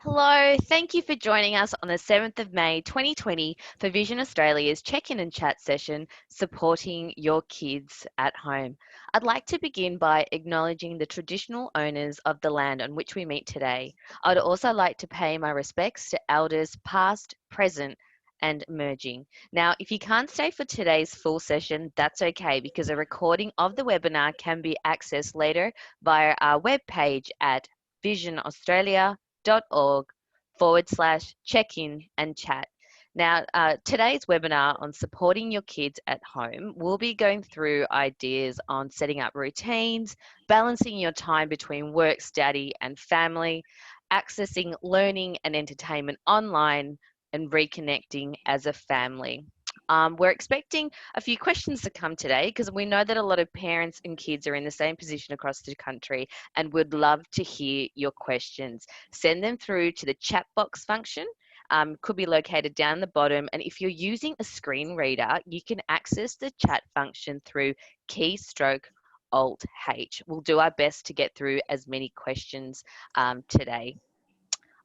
Hello, thank you for joining us on the 7th of May 2020 for Vision Australia's check-in and chat session, Supporting Your Kids at Home. I'd like to begin by acknowledging the traditional owners of the land on which we meet today. I'd also like to pay my respects to elders past, present, and emerging. Now, if you can't stay for today's full session, that's okay because a recording of the webinar can be accessed later via our webpage at visionaustralia.org/check-in and chat. Now, today's webinar on supporting your kids at home, we'll be going through ideas on setting up routines, balancing your time between work, study, and family, accessing learning and entertainment online, and reconnecting as a family. We're expecting a few questions to come today because we know that a lot of parents and kids are in the same position across the country and would love to hear your questions. Send them through to the chat box function. Could be located down the bottom. And if you're using a screen reader, you can access the chat function through keystroke Alt H. We'll do our best to get through as many questions today.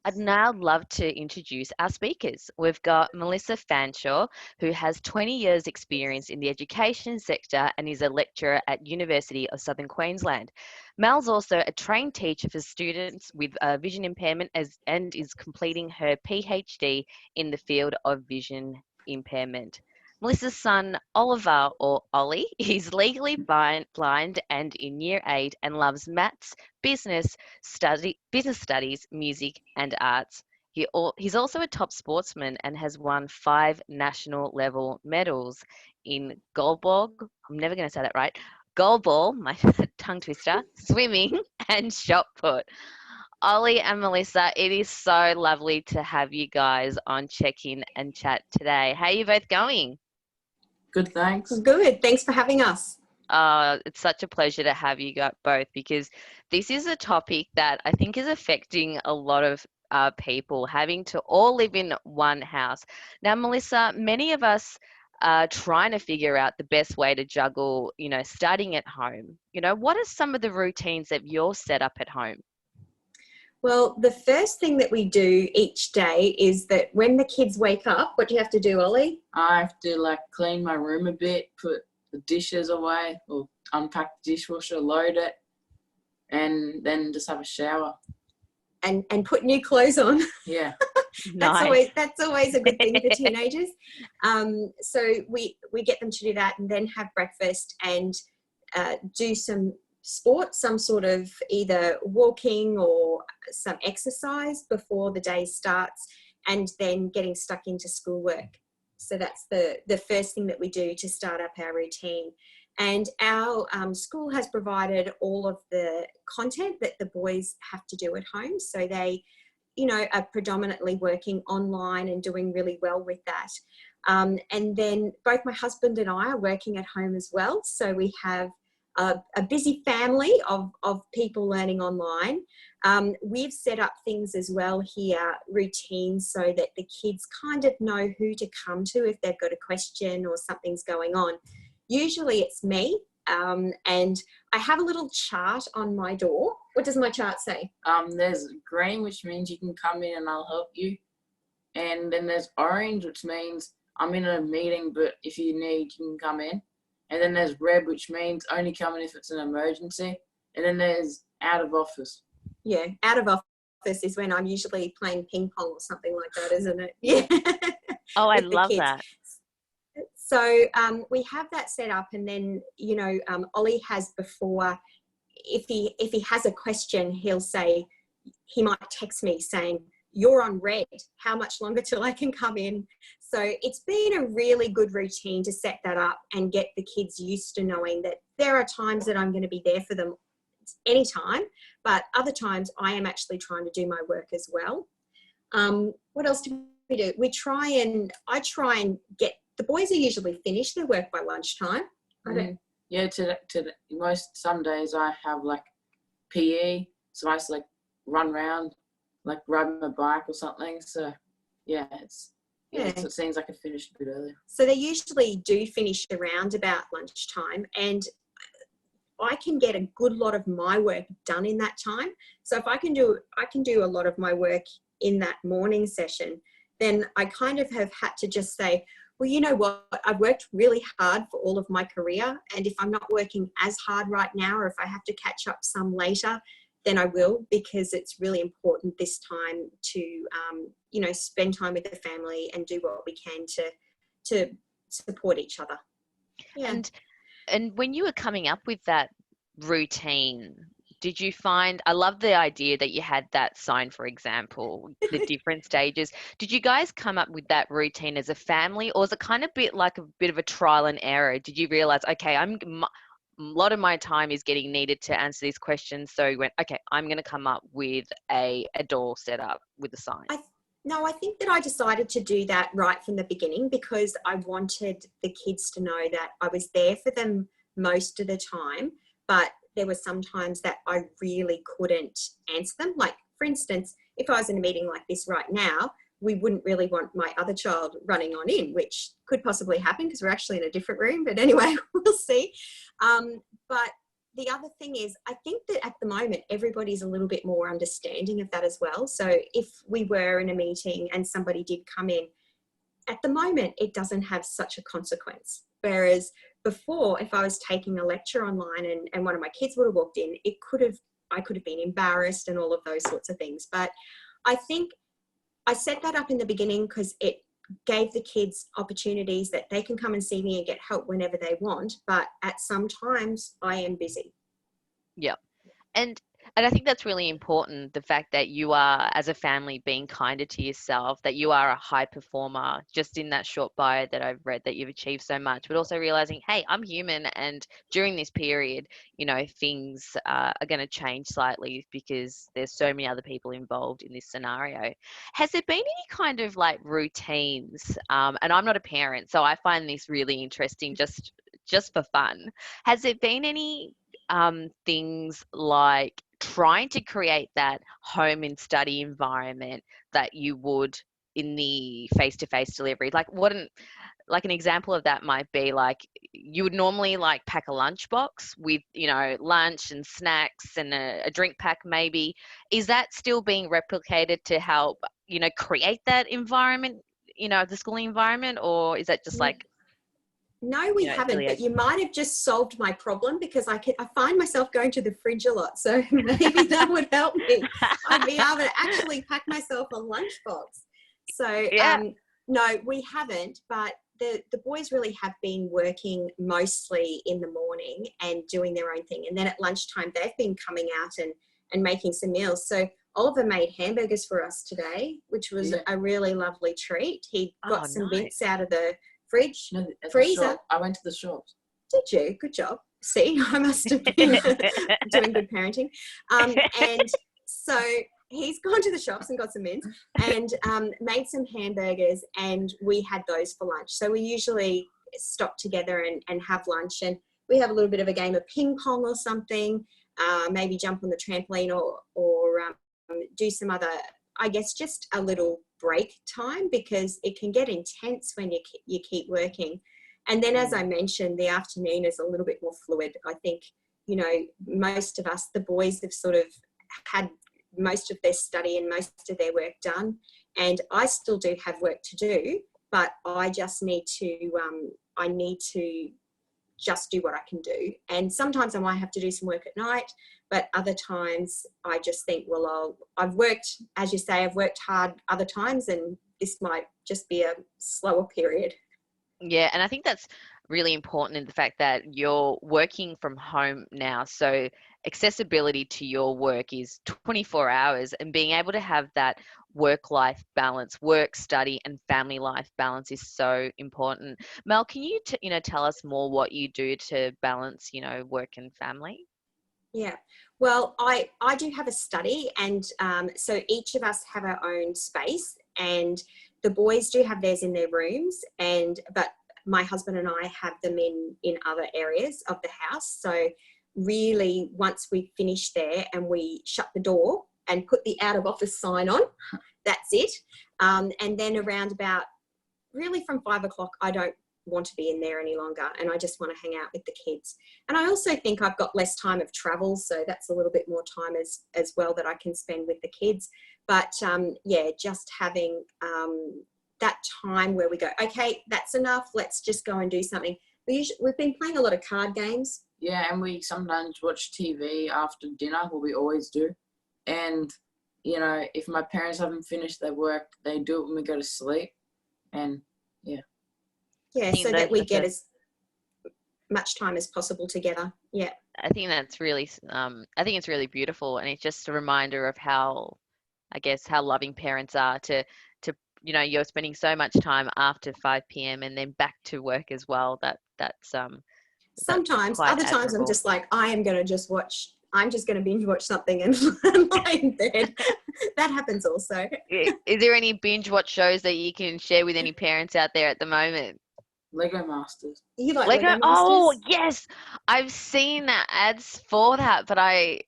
I'd now love to introduce our speakers. We've got Melissa Fanshawe, who has 20 years experience in the education sector and is a lecturer at University of Southern Queensland. Mel's also a trained teacher for students with vision impairment and is completing her PhD in the field of vision impairment. Melissa's son, Oliver, or Ollie, is legally blind and in year 8 and loves maths, business studies, music, and arts. He's also a top sportsman and has won 5 national level medals in goalball. I'm never going to say that right. Goalball, my tongue twister, swimming, and shot put. Ollie and Melissa, it is so lovely to have you guys on Check In and Chat today. How are you both going? Good, thanks. Good. Thanks for having us. It's such a pleasure to have you both because this is a topic that I think is affecting a lot of people having to all live in one house. Now, Melissa, many of us are trying to figure out the best way to juggle, studying at home. What are some of the routines that you're set up at home? Well, the first thing that we do each day is that when the kids wake up, what do you have to do, Ollie? I have to clean my room a bit, put the dishes away, or unpack the dishwasher, load it, and then just have a shower. And put new clothes on. Yeah. Nice. That's always a good thing for teenagers. So we get them to do that and then have breakfast and do some sport, some sort of either walking or some exercise before the day starts, and then getting stuck into schoolwork. So that's the first thing that we do to start up our routine. And our school has provided all of the content that the boys have to do at home. So they, are predominantly working online and doing really well with that. And then both my husband and I are working at home as well. So we have a busy family of people learning online. We've set up things as well here, routines, so that the kids kind of know who to come to if they've got a question or something's going on. Usually it's me, and I have a little chart on my door. What does my chart say? There's green, which means you can come in and I'll help you. And then there's orange, which means I'm in a meeting, but if you need, you can come in. And then there's red, which means only come in if it's an emergency. And then there's out of office. Yeah, out of office is when I'm usually playing ping pong or something like that, isn't it? Yeah. Oh, I love that. So we have that set up, and then, Ollie has before, if he has a question, he'll say, he might text me saying, "You're on red. How much longer till I can come in?" So it's been a really good routine to set that up and get the kids used to knowing that there are times that I'm going to be there for them anytime, but other times I am actually trying to do my work as well. What else do we do? I try and get, the boys are usually finished their work by lunchtime. Yeah, some days I have PE, so I just run around, ride my bike or something. So yeah, so it seems like I finished a bit earlier. So they usually do finish around about lunchtime, and I can get a good lot of my work done in that time. So if I can do a lot of my work in that morning session, then I kind of have had to just say, well, you know what, I've worked really hard for all of my career, and if I'm not working as hard right now, or if I have to catch up some later, then I will, because it's really important this time to, you know, spend time with the family and do what we can to support each other. Yeah. And when you were coming up with that routine, did you find, I love the idea that you had that sign, for example, the different stages. Did you guys come up with that routine as a family, or was it kind of a bit of a trial and error? Did you realize, okay, a lot of my time is getting needed to answer these questions, so you went, okay, I'm going to come up with a door set up with a sign? No, I think that I decided to do that right from the beginning, because I wanted the kids to know that I was there for them most of the time, but there were some times that I really couldn't answer them. Like, for instance, if I was in a meeting like this right now, we wouldn't really want my other child running on in, which could possibly happen because we're actually in a different room. But anyway, we'll see. But the other thing is, I think that at the moment, everybody's a little bit more understanding of that as well. So if we were in a meeting and somebody did come in, at the moment, it doesn't have such a consequence. Whereas before, if I was taking a lecture online and one of my kids would have walked in, I could have been embarrassed and all of those sorts of things. But I think I set that up in the beginning because it gave the kids opportunities that they can come and see me and get help whenever they want. But at some times I am busy. Yeah. And I think that's really important, the fact that you are, as a family, being kinder to yourself, that you are a high performer, just in that short bio that I've read, that you've achieved so much, but also realizing, hey, I'm human, and during this period, you know, things are going to change slightly because there's so many other people involved in this scenario. Has there been any kind of like routines? And I'm not a parent, so I find this really interesting, just for fun. Has there been any things like trying to create that home and study environment that you would in the face-to-face delivery? Like an example of that might be like, you would normally like pack a lunchbox with, you know, lunch and snacks and a drink pack maybe. Is that still being replicated to help, you know, create that environment, you know, the schooling environment, or is that just like, no, we haven't, but you might have just solved my problem, because I find myself going to the fridge a lot. So maybe that would help me. I'd be able to actually pack myself a lunchbox. So yeah. no, we haven't, but the boys really have been working mostly in the morning and doing their own thing. And then at lunchtime, they've been coming out and making some meals. So Oliver made hamburgers for us today, which was a really lovely treat. He got some mince out of the fridge, freezer. I went to the shops. Did you? Good job. See, I must have been doing good parenting. And so he's gone to the shops and got some mince and made some hamburgers, and we had those for lunch. So we usually stop together and have lunch, and we have a little bit of a game of ping pong or something, maybe jump on the trampoline or do some other, I guess, just a little break time, because it can get intense when you keep working. And then, as I mentioned, the afternoon is a little bit more fluid. I think, you know, most of us, the boys, have sort of had most of their study and most of their work done, and I still do have work to do, but I just need to just do what I can do. And sometimes I might have to do some work at night, but other times I just think, well, I've worked, as you say, I've worked hard other times, and this might just be a slower period. Yeah, and I think that's really important in the fact that you're working from home now. So accessibility to your work is 24 hours, and being able to have that work-life balance, work, study, and family life balance is so important. Mel, can you, tell us more what you do to balance, work and family? Yeah, well, I do have a study, and so each of us have our own space, and the boys do have theirs in their rooms, but my husband and I have them in other areas of the house. So really, once we finish there and we shut the door and put the out of office sign on, that's it. And then around about, really from 5 o'clock, I don't want to be in there any longer, and I just want to hang out with the kids. And I also think I've got less time of travel, so that's a little bit more time as well that I can spend with the kids. But yeah, just having that time where we go, okay, that's enough. Let's just go and do something. We've been playing a lot of card games. Yeah, and we sometimes watch TV after dinner, what we always do. And, you know, if my parents haven't finished their work, they do it when we go to sleep. And, yeah. Yeah, so that we get as much time as possible together. Yeah. I think that's really, I think it's really beautiful, and it's just a reminder of how, I guess, how loving parents are to, you know, you're spending so much time after 5 p.m. and then back to work as well. That's sometimes, quite other times I'm admirable. just like, I'm just going to binge watch something and lie in bed. That happens also. Is there any binge watch shows that you can share with any parents out there at the moment? Lego Masters. You like Lego? Lego Oh, Masters? yes. I've seen that ads for that, but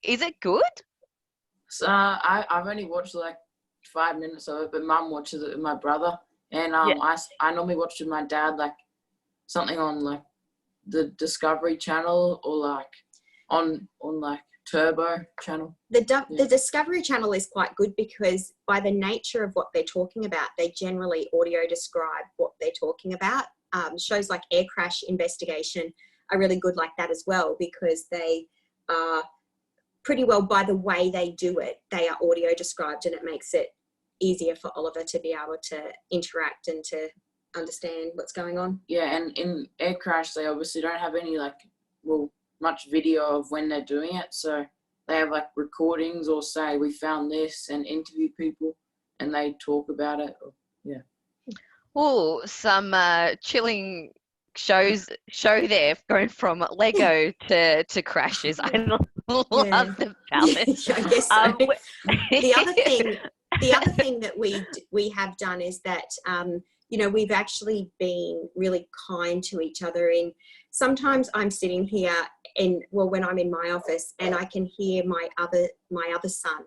is it good? So I've only watched like 5 minutes of it, but Mum watches it with my brother. And Yeah. I normally watch with my dad, like something on like the Discovery Channel or like on like Turbo Channel. The Discovery Channel is quite good because by the nature of what they're talking about, they generally audio describe what they're talking about. Shows like Air Crash Investigation are really good like that as well, because they are pretty well, by the way they do it, they are audio described, and it makes it easier for Oliver to be able to interact and to understand what's going on. Yeah, and in Air Crash, they obviously don't have any much video of when they're doing it. So they have like recordings or say, we found this, and interview people and they talk about it. Yeah. Oh, some chilling show there, going from Lego to crashes. I love the balance. I guess so. The other thing that we have done is that you know, we've actually been really kind to each other. In sometimes I'm sitting here when I'm in my office, and I can hear my other son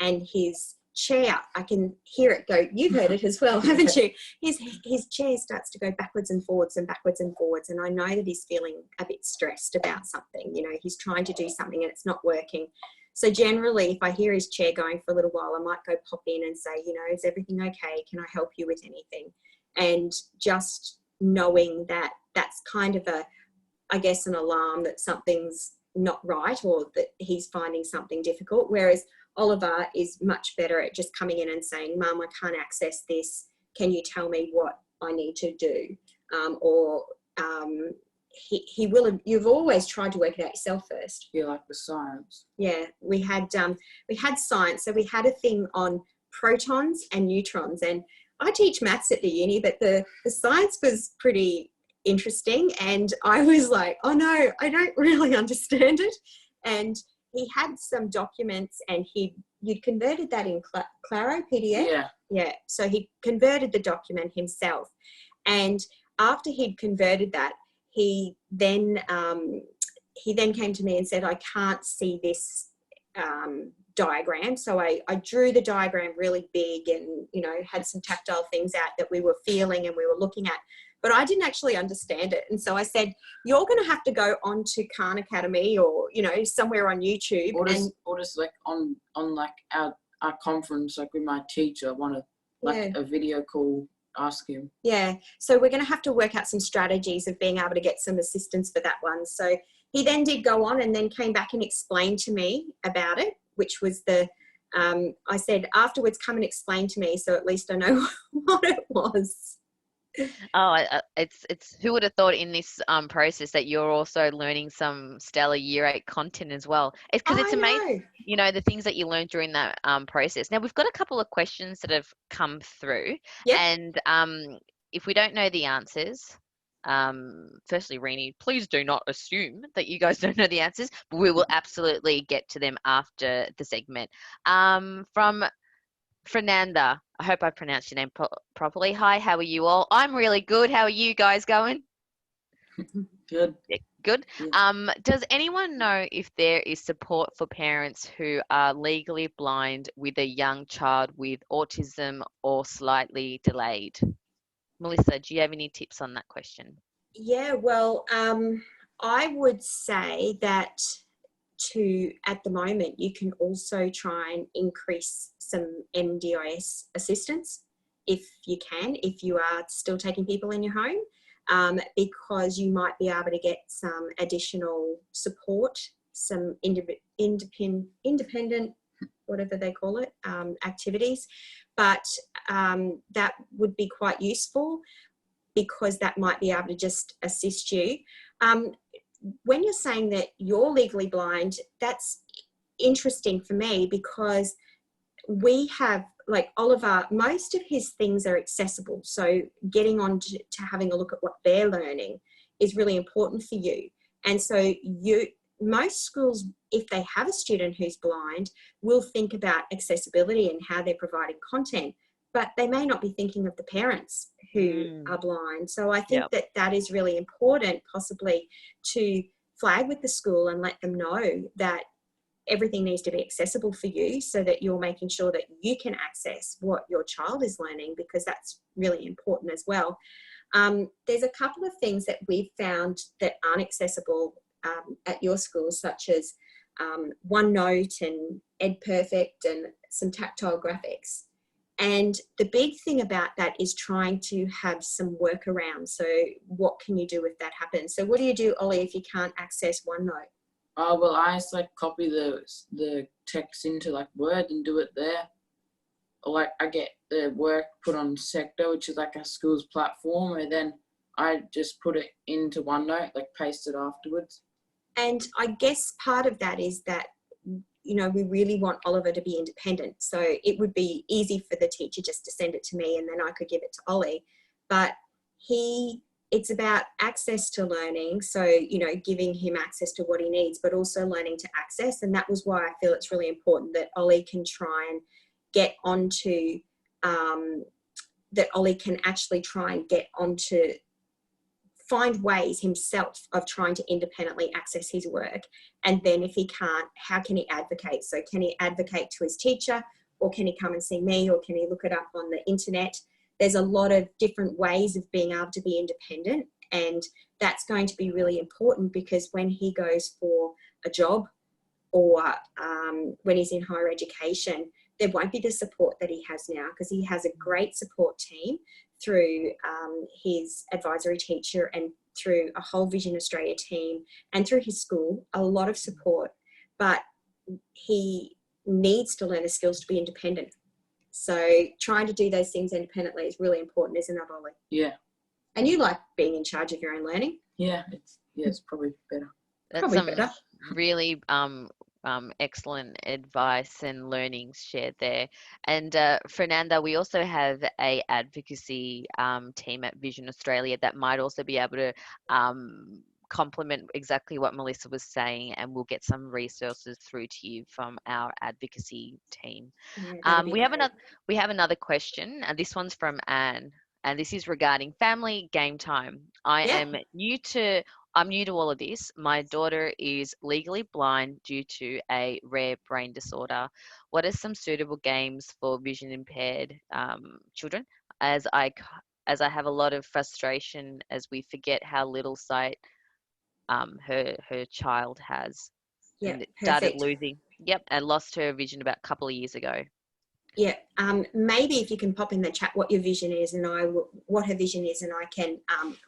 and his chair. I can hear it go. You've heard it as well, haven't you? His chair starts to go backwards and forwards and backwards and forwards, and I know that he's feeling a bit stressed about something. You know, he's trying to do something and it's not working. So generally, if I hear his chair going for a little while, I might go pop in and say, you know, is everything okay? Can I help you with anything? And just knowing that that's kind of I guess, an alarm that something's not right, or that he's finding something difficult. Whereas Oliver is much better at just coming in and saying, Mum, I can't access this. Can you tell me what I need to do? He will. You've always tried to work it out yourself first. Yeah, like the science. Yeah, we had science. So we had a thing on protons and neutrons, and I teach maths at the uni, but the science was pretty interesting, and I was like, oh no, I don't really understand it. And he had some documents, and you'd converted that in Claro PDF. Yeah. So he converted the document himself, and after he'd converted that, he then came to me and said, I can't see this diagram. So I drew the diagram really big, and, you know, had some tactile things out that we were feeling and we were looking at, but I didn't actually understand it. And so I said, you're going to have to go on to Khan Academy, or, you know, somewhere on YouTube. Or just like on like our conference, like with my teacher, a video call, ask him. Yeah. So we're going to have to work out some strategies of being able to get some assistance for that one. So he then did go on and then came back and explained to me about it, which was I said, afterwards, come and explain to me, so at least I know what it was. Oh, it's who would have thought in this process that you're also learning some stellar year 8 content as well. It's because it's amazing, you know, the things that you learned during that process. Now, we've got a couple of questions that have come through. Yep. And if we don't know the answers, firstly, Renee, please do not assume that you guys don't know the answers, but we will absolutely get to them after the segment. From Fernanda, I hope I pronounced your name properly. Hi, how are you all? I'm really good. How are you guys going? Good. Yeah, good. Yeah. Does anyone know if there is support for parents who are legally blind with a young child with autism or slightly delayed? Melissa, do you have any tips on that question? Yeah, well, I would say that at the moment, you can also try and increase some NDIS assistance if you are still taking people in your home, because you might be able to get some additional support, some independent, whatever they call it, activities. But that would be quite useful, because that might be able to just assist you. When you're saying that you're legally blind, that's interesting for me, because we have, like Oliver, most of his things are accessible. So getting on to having a look at what they're learning is really important for you. And so most schools, if they have a student who's blind, will think about accessibility and how they're providing content, but they may not be thinking of the parents who are blind. So I think that is really important, possibly to flag with the school and let them know that everything needs to be accessible for you, so that you're making sure that you can access what your child is learning, because that's really important as well. There's a couple of things that we've found that aren't accessible at your school, such as OneNote and EdPerfect and some tactile graphics. And the big thing about that is trying to have some workarounds. So what can you do if that happens? So what do you do, Ollie, if you can't access OneNote? Oh, well, I just like copy the text into like Word and do it there. Or like I get the work put on Sector, which is like a school's platform, and then I just put it into OneNote, like paste it afterwards. And I guess part of that is that, you know, we really want Oliver to be independent. So it would be easy for the teacher just to send it to me and then I could give it to Ollie. But it's about access to learning. So, you know, giving him access to what he needs, but also learning to access. And that was why I feel it's really important that Ollie can try and get onto, that Ollie can actually try and get onto, find ways himself of trying to independently access his work. And then if he can't, how can he advocate? So can he advocate to his teacher, or can he come and see me, or can he look it up on the internet? There's a lot of different ways of being able to be independent, and that's going to be really important, because when he goes for a job or when he's in higher education, there won't be the support that he has now, because he has a great support team through his advisory teacher and through a whole Vision Australia team and through his school, a lot of support. But he needs to learn the skills to be independent. So trying to do those things independently is really important, isn't it, Ollie? Yeah. And you like being in charge of your own learning? Yeah, it's probably better. That's Probably some better. really excellent advice and learnings shared there. And Fernanda, we also have a advocacy team at Vision Australia that might also be able to complement exactly what Melissa was saying, and we'll get some resources through to you from our advocacy team. Yeah, We have another question, and this one's from Anne, and this is regarding family game time. I'm new to all of this. My daughter is legally blind due to a rare brain disorder. What are some suitable games for vision impaired children? As I have a lot of frustration as we forget how little sight her child has. Yeah, and started perfect. losing. Yep, and lost her vision about a couple of years ago. Yeah, maybe if you can pop in the chat what your vision is, and what her vision is, and I can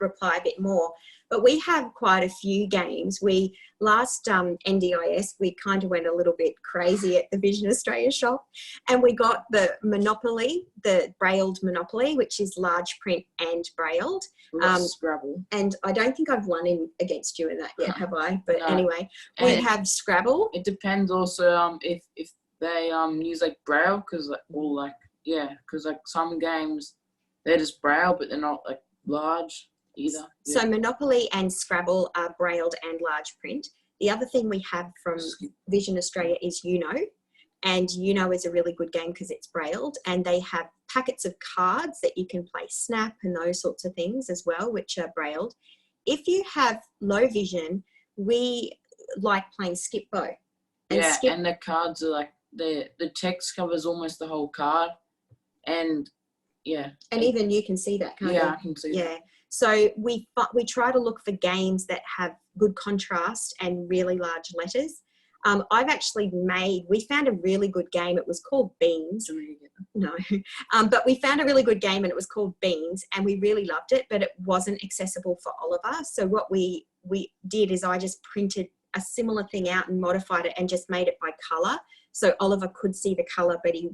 reply a bit more. But we have quite a few games. We last NDIS, we kind of went a little bit crazy at the Vision Australia shop, and we got the Monopoly, the brailled Monopoly, which is large print and brailled. Scrabble. And I don't think I've won against you in that yet, have I? But No. anyway, we And have Scrabble. It depends also if they use like braille, because like some games they're just braille but they're not like large either. So Monopoly and Scrabble are brailled and large print. The other thing we have from Vision Australia is and is a really good game because it's brailled, and they have packets of cards that you can play Snap and those sorts of things as well, which are brailled. If you have low vision, we like playing Skip Bo. And the cards are like the text covers almost the whole card, and even you can see that, can't you? I can see that. So we try to look for games that have good contrast and really large letters. I've actually we found a really good game. It was called Beans. No, but we found a really good game and it was called Beans, and we really loved it, but it wasn't accessible for Oliver. So what we did is I just printed a similar thing out and modified it and just made it by colour. So Oliver could see the colour, but he,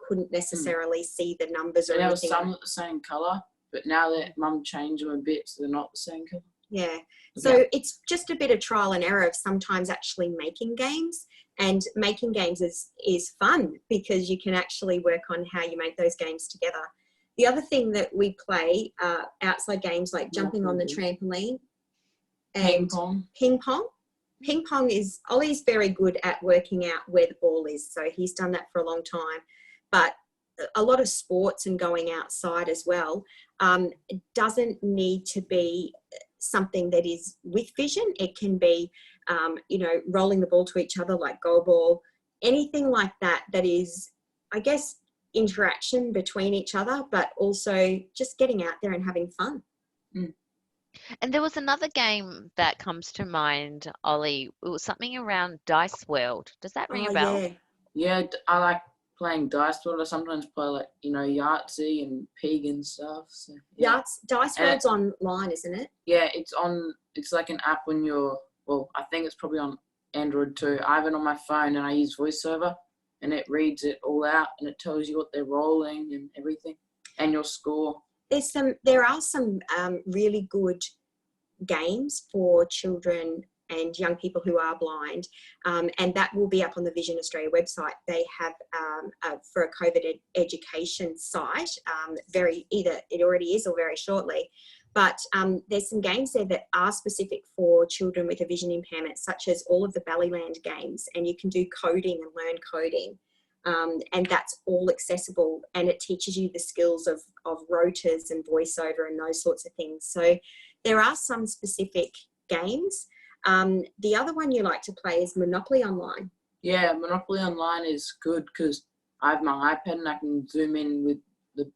couldn't necessarily see the numbers or and anything. There was some the same colour, but now that Mum changed them a bit, so they're not the same colour. Yeah. So it's just a bit of trial and error of sometimes actually making games, and making games is fun because you can actually work on how you make those games together. The other thing that we play outside games like jumping on the trampoline and ping pong. Ping pong is, Ollie's very good at working out where the ball is. So he's done that for a long time. But a lot of sports and going outside as well, it doesn't need to be something that is with vision. It can be, rolling the ball to each other like go ball, anything like that is, I guess, interaction between each other, but also just getting out there and having fun. Mm. And there was another game that comes to mind, Ollie. It was something around Dice World. Does that ring a bell? Yeah. Yeah, I like playing Dice World. I sometimes play like, Yahtzee and Pig and stuff. So, yeah. Dice World's online, isn't it? Yeah, it's like an app when I think it's probably on Android too. I have it on my phone and I use VoiceOver and it reads it all out and it tells you what they're rolling and everything and your score. There are some really good games for children and young people who are blind, and that will be up on the Vision Australia website. They have for a COVID education site, either it already is or very shortly, but there's some games there that are specific for children with a vision impairment, such as all of the Ballyland games, and you can do coding and learn coding. And that's all accessible, and it teaches you the skills of rotors and voiceover and those sorts of things. So there are some specific games. The other one you like to play is Monopoly Online. Yeah, Monopoly Online is good because I have my iPad and I can zoom in with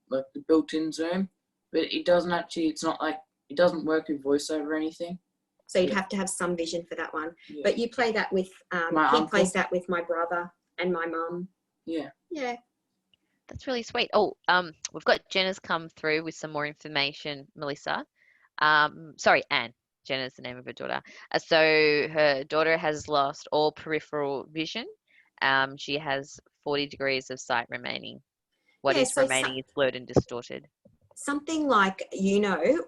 the built-in zoom, but it doesn't actually, it's not like, it doesn't work with voiceover or anything. So you'd have to have some vision for that one. Yeah. But you play that with, he plays that with my brother and my mum. Yeah. Yeah. That's really sweet. Oh, we've got Jenna's come through with some more information, Melissa. Sorry, Anne. Jenna's the name of her daughter. So her daughter has lost all peripheral vision. She has 40 degrees of sight remaining. What is remaining is blurred and distorted. Something like,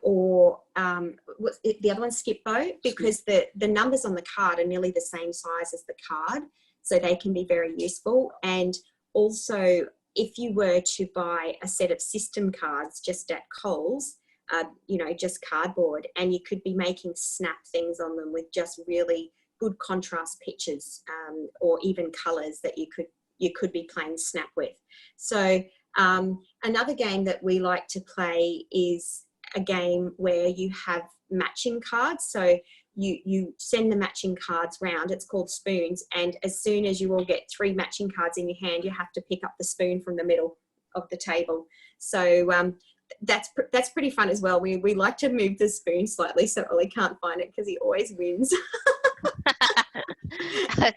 or the other one's Skipbo, because the numbers on the card are nearly the same size as the card. So they can be very useful. And also, if you were to buy a set of system cards just at Coles, just cardboard, and you could be making snap things on them with just really good contrast pictures, or even colours that you could be playing snap with. So another game that we like to play is a game where you have matching cards. So you send the matching cards round. It's called spoons, and as soon as you all get 3 matching cards in your hand, you have to pick up the spoon from the middle of the table. So that's pretty fun as well. We like to move the spoon slightly so Ollie can't find it because he always wins.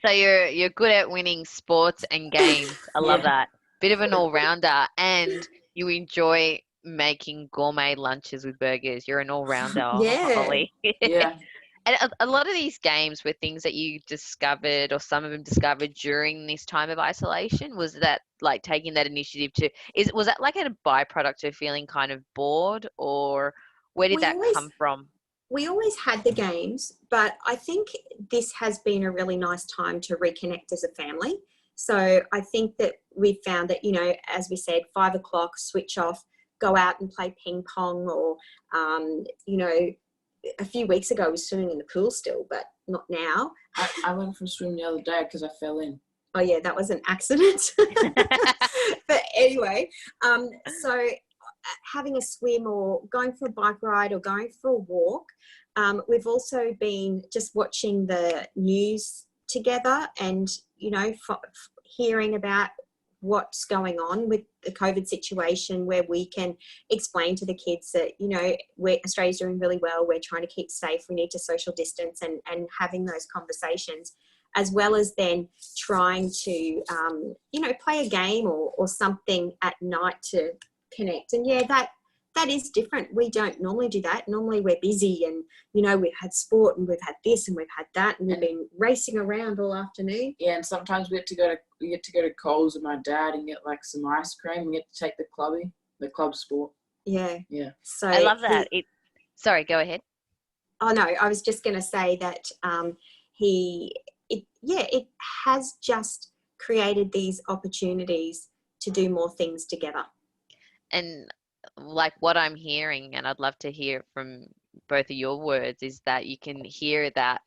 So you're good at winning sports and games. I love that. Bit of an all-rounder, and you enjoy making gourmet lunches with burgers. You're an all-rounder, Ollie. Yeah. And a lot of these games were things that you discovered, or some of them discovered during this time of isolation. Was that like taking that initiative was that like a byproduct of feeling kind of bored, or where did that come from? We always had the games, but I think this has been a really nice time to reconnect as a family. So I think that we found that, as we said, 5 o'clock, switch off, go out and play ping pong, or, a few weeks ago I was swimming in the pool still, but not now. I went for a swim the other day because I fell in. Oh yeah, that was an accident. But anyway, so having a swim or going for a bike ride or going for a walk. We've also been just watching the news together and, hearing about what's going on with the COVID situation, where we can explain to the kids that, Australia's doing really well. We're trying to keep safe. We need to social distance and having those conversations. as well as then trying to, play a game or something at night to connect. And yeah, that is different. We don't normally do that. Normally we're busy and, we've had sport and we've had this and we've had that and we've been racing around all afternoon. Yeah, and sometimes we get to go to Coles with my dad and get like some ice cream. We get to take the club sport. Yeah. Yeah. So I love that. Sorry, go ahead. Oh no, I was just going to say that it has just created these opportunities to do more things together. And like what I'm hearing, and I'd love to hear from both of your words, is that you can hear that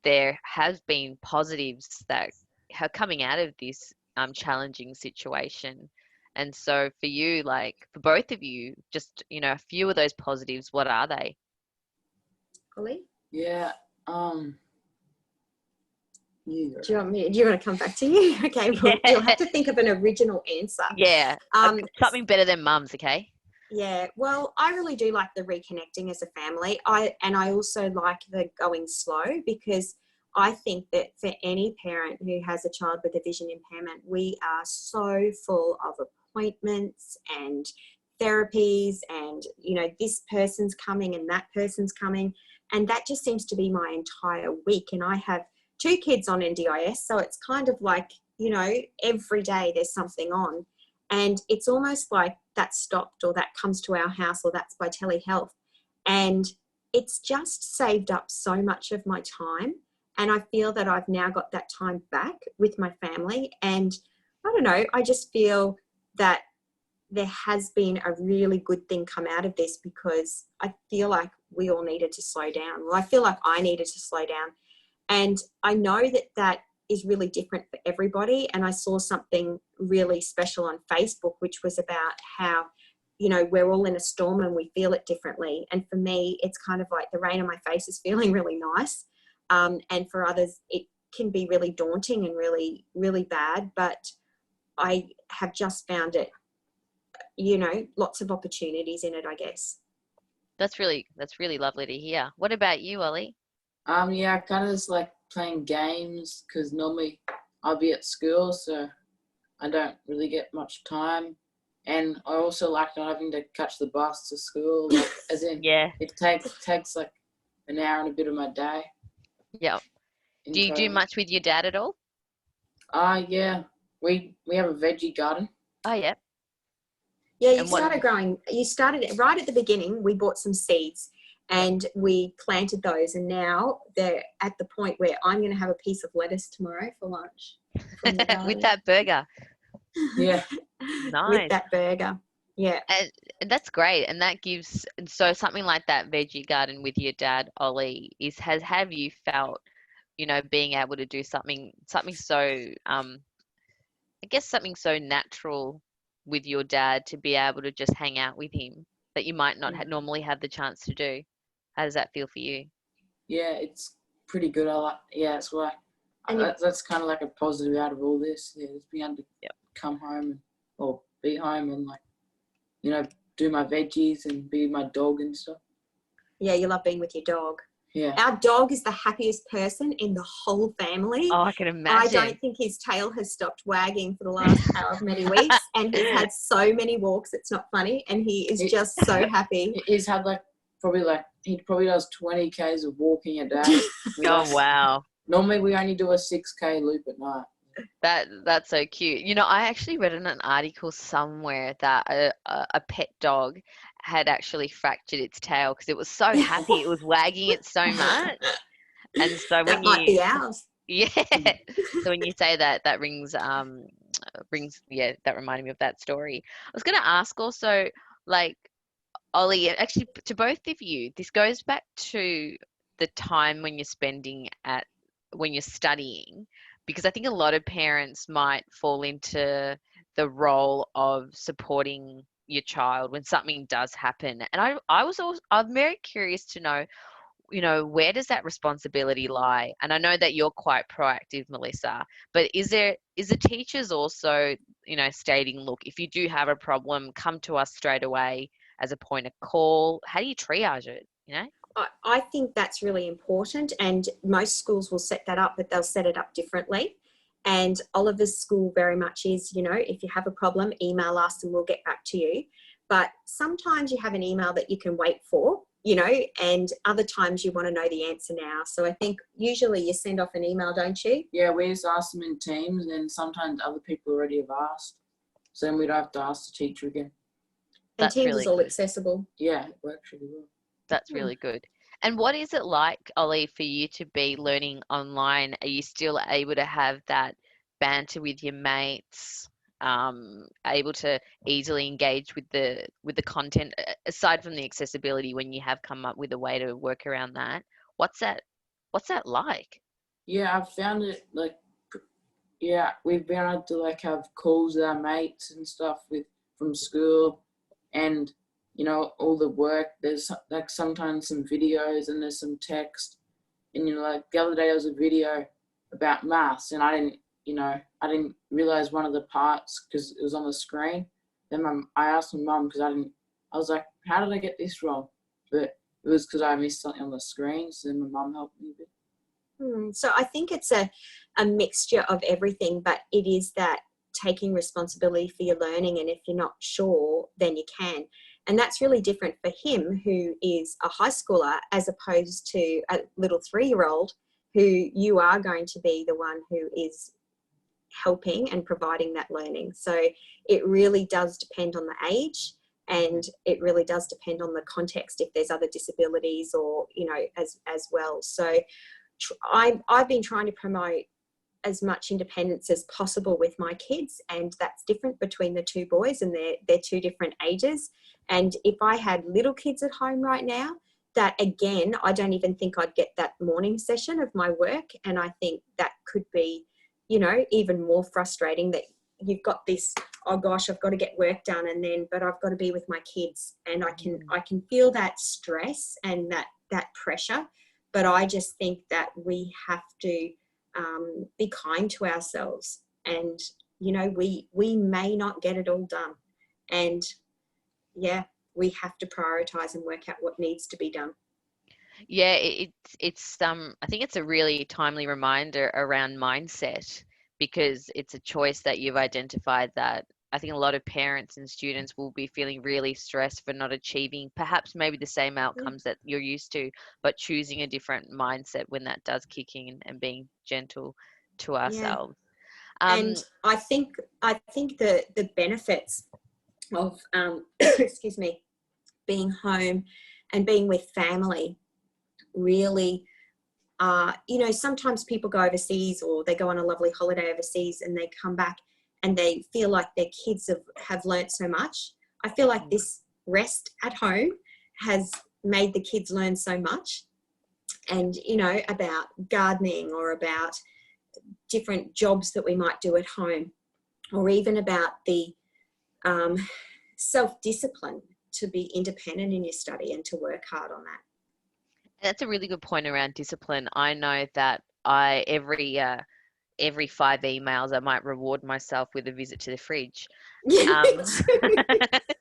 there has been positives that are coming out of this challenging situation. And so for you, like for both of you, just, a few of those positives, what are they? Ollie? Yeah. Do you want to come back to you? Okay, well, you'll have to think of an original answer. Yeah, something better than mum's, okay? Yeah, well, I really do like the reconnecting as a family. I also like the going slow, because I think that for any parent who has a child with a vision impairment, we are so full of appointments and therapies and, this person's coming and that person's coming. And that just seems to be my entire week. And I have 2 kids on NDIS, so it's kind of like, every day there's something on. And it's almost like that stopped, or that comes to our house, or that's by telehealth. And it's just saved up so much of my time. And I feel that I've now got that time back with my family. And I don't know, I just feel that there has been a really good thing come out of this, because I feel like we all needed to slow down. Well, I feel like I needed to slow down. And I know that is really different for everybody. And I saw something really special on Facebook, which was about how, we're all in a storm and we feel it differently. And for me, it's kind of like the rain on my face is feeling really nice. And for others, it can be really daunting and really, really bad. But I have just found it, lots of opportunities in it, I guess. That's really lovely to hear. What about you, Ollie? Yeah, I kind of just like playing games, because normally I'll be at school, so I don't really get much time. And I also like not having to catch the bus to school, like, as in Yeah. it takes like an hour and a bit of my day. Yeah. Do you do much with your dad at all? Yeah. We have a veggie garden. Oh, yeah. Yeah, you started it right at the beginning. We bought some seeds and we planted those, and now they're at the point where I'm going to have a piece of lettuce tomorrow for lunch. With that burger. Yeah. Nice. With that burger. Yeah. And that's great. And that gives, so something like that veggie garden with your dad, Ollie, have you felt, being able to do something so, I guess something so natural with your dad, to be able to just hang out with him that you might not normally have the chance to do. How does that feel for you? Yeah, it's pretty good. It's why that's kind of like a positive out of all this. Yeah, just being able to come home or be home and do my veggies and be my dog and stuff. Yeah, you love being with your dog. Yeah. Our dog is the happiest person in the whole family. Oh, I can imagine. I don't think his tail has stopped wagging for the last however many weeks, and he's had so many walks, it's not funny, and he is just so happy. He's had he probably does 20 Ks of walking a day. Oh, wow. Normally we only do a 6K loop at night. That's so cute. I actually read in an article somewhere that a pet dog had actually fractured its tail because it was so happy. It was wagging it so much. And so that might be ours. Yeah. So when you say that, that that reminded me of that story. I was going to ask also, like, Ollie, actually to both of you, this goes back to the time when when you're studying, because I think a lot of parents might fall into the role of supporting your child when something does happen. And I'm very curious to know, where does that responsibility lie? And I know that you're quite proactive, Melissa, but is the teachers also, stating, look, if you do have a problem, come to us straight away as a point of call? How do you triage it, I think that's really important, and most schools will set that up, but they'll set it up differently. And Oliver's school very much is, you know, if you have a problem, email us and we'll get back to you. But sometimes you have an email that you can wait for, you know, and other times you want to know the answer now. So I think usually you send off an email, don't you? Yeah, we just ask them in teams, and sometimes other people already have asked. So then we don't have to ask the teacher again. And That's Teams really is all good. accessible. Yeah, it works really well. That's really good. And what is it like, Ollie, for you to be learning online? Are you still able to have that banter with your mates? Able to easily engage with the content, aside from the accessibility, when you have come up with a way to work around that? What's that like? Yeah, I've found it like, yeah, we've been able to like have calls with our mates and stuff from school, and you know, all the work. There's like sometimes some videos and there's some text, and you know, like the other day there was a video about maths, and I didn't realize one of the parts because it was on the screen. Then I asked my mum because I was like, how did I get this wrong? But it was because I missed something on the screen, so then my mum helped me a bit. So I think it's a mixture of everything, but it is that taking responsibility for your learning, and if you're not sure, then you can. And that's really different for him, who is a high schooler, as opposed to a little 3-year-old who you are going to be the one who is helping and providing that learning. So it really does depend on the age, and it really does depend on the context, if there's other disabilities or, you know, as well. So I've been trying to promote as much independence as possible with my kids, and that's different between the two boys, and they're two different ages. And if I had little kids at home right now, that again, I don't even think I'd get that morning session of my work. And I think that could be, you know, even more frustrating, that you've got this, oh gosh, I've got to get work done, but I've got to be with my kids, and I can feel that stress and that pressure. But I just think that we have to be kind to ourselves, and you know, we may not get it all done, and yeah, we have to prioritize and work out what needs to be done. Yeah, it's I think it's a really timely reminder around mindset, because it's a choice that you've identified that I think a lot of parents and students will be feeling really stressed for not achieving perhaps maybe the same outcomes that you're used to, but choosing a different mindset when that does kick in, and being gentle to Yeah. ourselves. And I think the benefits of excuse me, being home and being with family really you know, sometimes people go overseas, or they go on a lovely holiday overseas, and they come back and they feel like their kids have learnt so much. I feel like this rest at home has made the kids learn so much, and you know, about gardening, or about different jobs that we might do at home, or even about the self-discipline to be independent in your study and to work hard on that. That's a really good point around discipline. I know that every 5 emails I might reward myself with a visit to the fridge. Yeah, me too.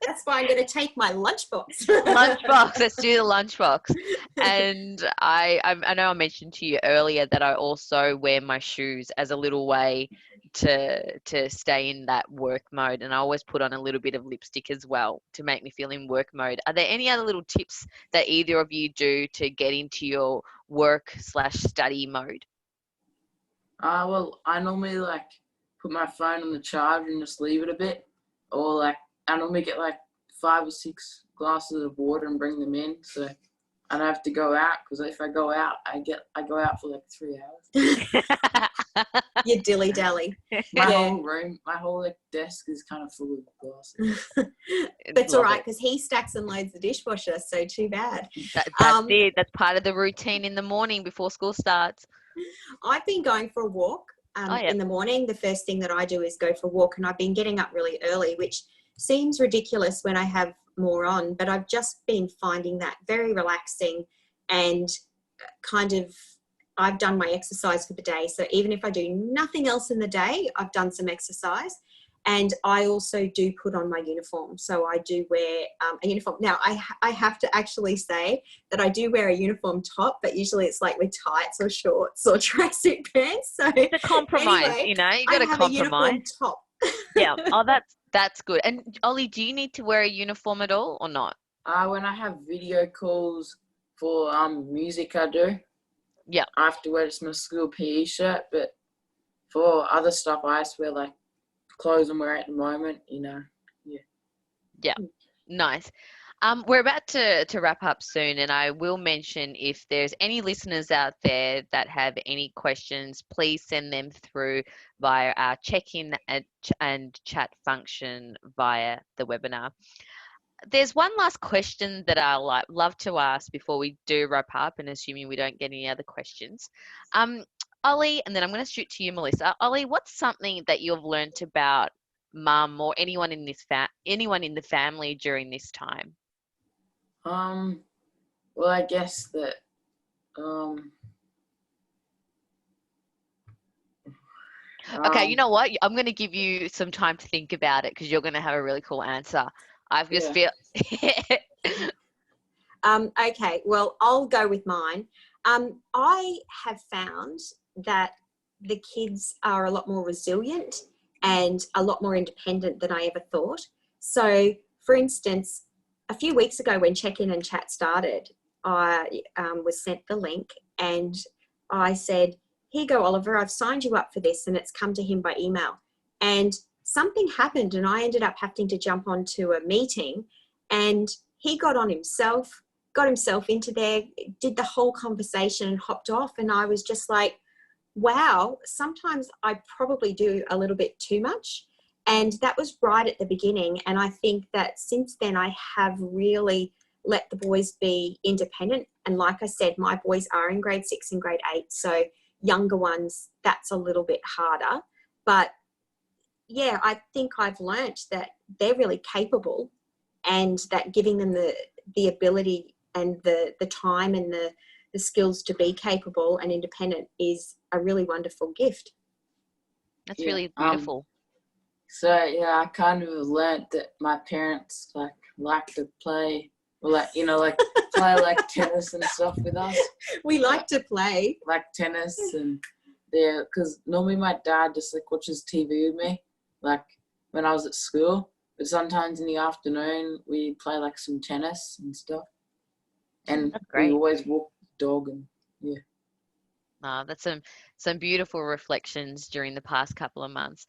That's why I'm going to take my lunchbox. Lunchbox. Let's do the lunchbox. And I know I mentioned to you earlier that I also wear my shoes as a little way to stay in that work mode, and I always put on a little bit of lipstick as well to make me feel in work mode. Are there any other little tips that either of you do to get into your work/study mode? Well, I normally like put my phone on the charger and just leave it a bit, or like I normally get like 5 or 6 glasses of water and bring them in, so I don't have to go out, because if I go out, I go out for like 3 hours. You dilly dally. My whole room, my whole like desk is kind of full of glasses. But it's all right, because he stacks and loads the dishwasher, so too bad. That's it. That's part of the routine in the morning before school starts. I've been going for a walk in the morning. The first thing that I do is go for a walk, and I've been getting up really early, which seems ridiculous when I have more on, but I've just been finding that very relaxing, and kind of I've done my exercise for the day. So even if I do nothing else in the day, I've done some exercise. And I also do put on my uniform. So I do wear a uniform. Now, I have to actually say that I do wear a uniform top, but usually it's like with tights or shorts or tracksuit pants. So It's a compromise, anyway, you know, you I got to have a uniform compromise. top. Yeah. Oh, that's good. And Ollie, do you need to wear a uniform at all or not? When I have video calls for music, I do. Yeah. I have to wear my school PE shirt, but for other stuff, I just wear like clothes I'm wearing at the moment. You know. Yeah. Nice. We're about to wrap up soon, and I will mention if there's any listeners out there that have any questions, please send them through via our check-in and chat function via the webinar. There's one last question that I love to ask before we do wrap up, and assuming we don't get any other questions. Ollie, and then I'm going to shoot to you, Melissa. Ollie, what's something that you've learnt about mum or anyone in anyone in the family during this time? Well, I guess that Okay, you know what? I'm going to give you some time to think about it because you're going to have a really cool answer. I just feel. Okay, well, I'll go with mine. I have found that the kids are a lot more resilient and a lot more independent than I ever thought. So, for instance, a few weeks ago when check-in and chat started, I was sent the link and I said, here you go, Oliver, I've signed you up for this, and it's come to him by email. And something happened and I ended up having to jump onto a meeting, and he got himself into there, did the whole conversation and hopped off. And I was just like, wow, sometimes I probably do a little bit too much. And that was right at the beginning. And I think that since then I have really let the boys be independent. And like I said, my boys are in grade 6 and grade 8. So younger ones, that's a little bit harder. But yeah, I think I've learnt that they're really capable, and that giving them the ability and the time and the skills to be capable and independent is a really wonderful gift. That's really beautiful. So yeah, I kind of learnt that my parents like to play, play like tennis and stuff with us. We like to play like tennis, and because normally my dad just watches TV with me, like when I was at school. But sometimes in the afternoon we play some tennis and stuff, and we always walk the dog and yeah. That's some beautiful reflections during the past couple of months.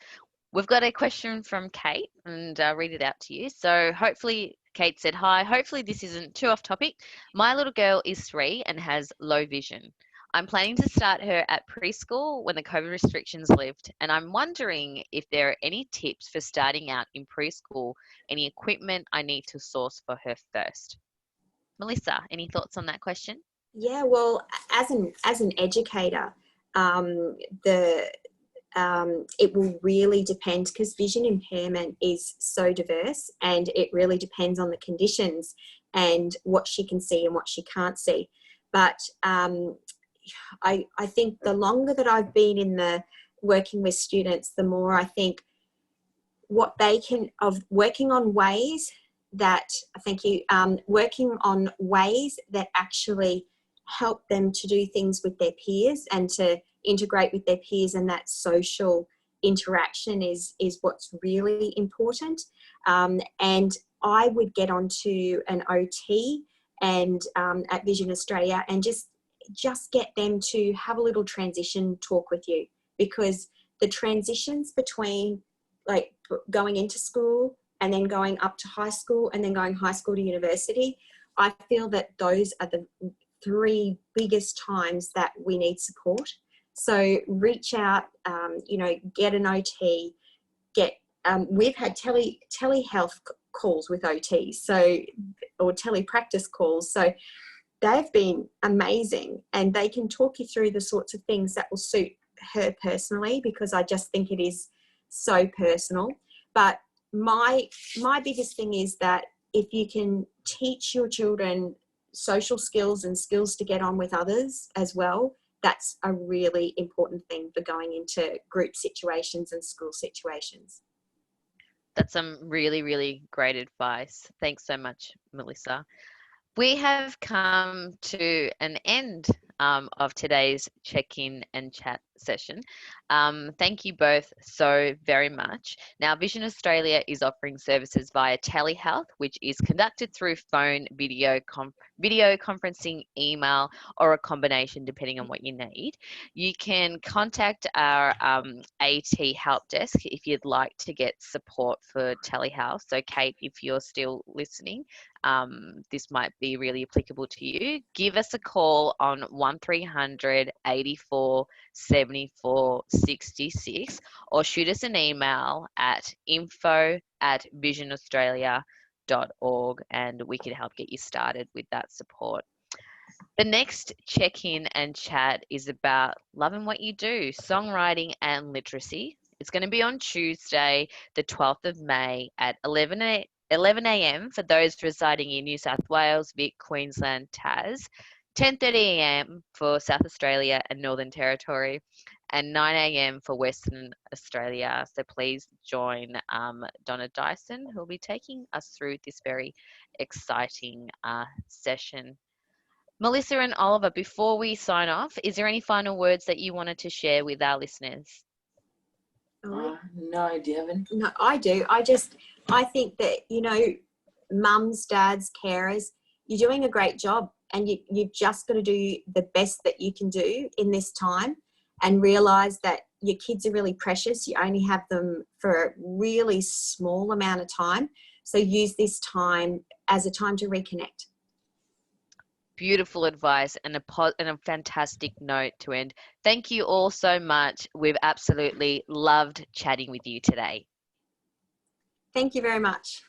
We've got a question from Kate, and I'll read it out to you. So hopefully, Kate said, hi, hopefully this isn't too off topic. My little girl is 3 and has low vision. I'm planning to start her at preschool when the COVID restrictions lift, and I'm wondering if there are any tips for starting out in preschool, any equipment I need to source for her first. Melissa, any thoughts on that question? Yeah, well, as an educator, it will really depend, because vision impairment is so diverse, and it really depends on the conditions and what she can see and what she can't see. But I think the longer that I've been in the working with students, the more I think what they can of working on ways that working on ways that actually help them to do things with their peers and to integrate with their peers, and that social interaction is what's really important. And I would get onto an OT and at Vision Australia and just get them to have a little transition talk with you, because the transitions between going into school and then going up to high school and then going high school to university, I feel that those are the 3 biggest times that we need support. So reach out, get an OT, we've had telehealth calls with OTs, or telepractice calls. So they've been amazing, and they can talk you through the sorts of things that will suit her personally, because I just think it is so personal. But my biggest thing is that if you can teach your children social skills and skills to get on with others as well, that's a really important thing for going into group situations and school situations. That's some really, really great advice. Thanks so much, Melissa. We have come to an end of today's check-in and chat session. Thank you both so very much. Now, Vision Australia is offering services via telehealth, which is conducted through phone, video conferencing, email, or a combination depending on what you need. You can contact our AT help desk if you'd like to get support for telehealth. So, Kate, if you're still listening, this might be really applicable to you. Give us a call on 1300 84 74 66 or shoot us an email at info@visionaustralia.org and we can help get you started with that support. The next check-in and chat is about loving what you do, songwriting and literacy. It's going to be on Tuesday, the 12th of May at 11 a.m. for those residing in New South Wales, Vic, Queensland, Tas, 10:30 a.m. for South Australia and Northern Territory, and 9 a.m. for Western Australia. So please join Donna Dyson, who will be taking us through this very exciting session. Melissa and Oliver, before we sign off, is there any final words that you wanted to share with our listeners? No, do you have any? No, I do. I think that, mums, dads, carers, you're doing a great job, and you've just got to do the best that you can do in this time and realise that your kids are really precious. You only have them for a really small amount of time. So use this time as a time to reconnect. Beautiful advice and a fantastic note to end. Thank you all so much. We've absolutely loved chatting with you today. Thank you very much.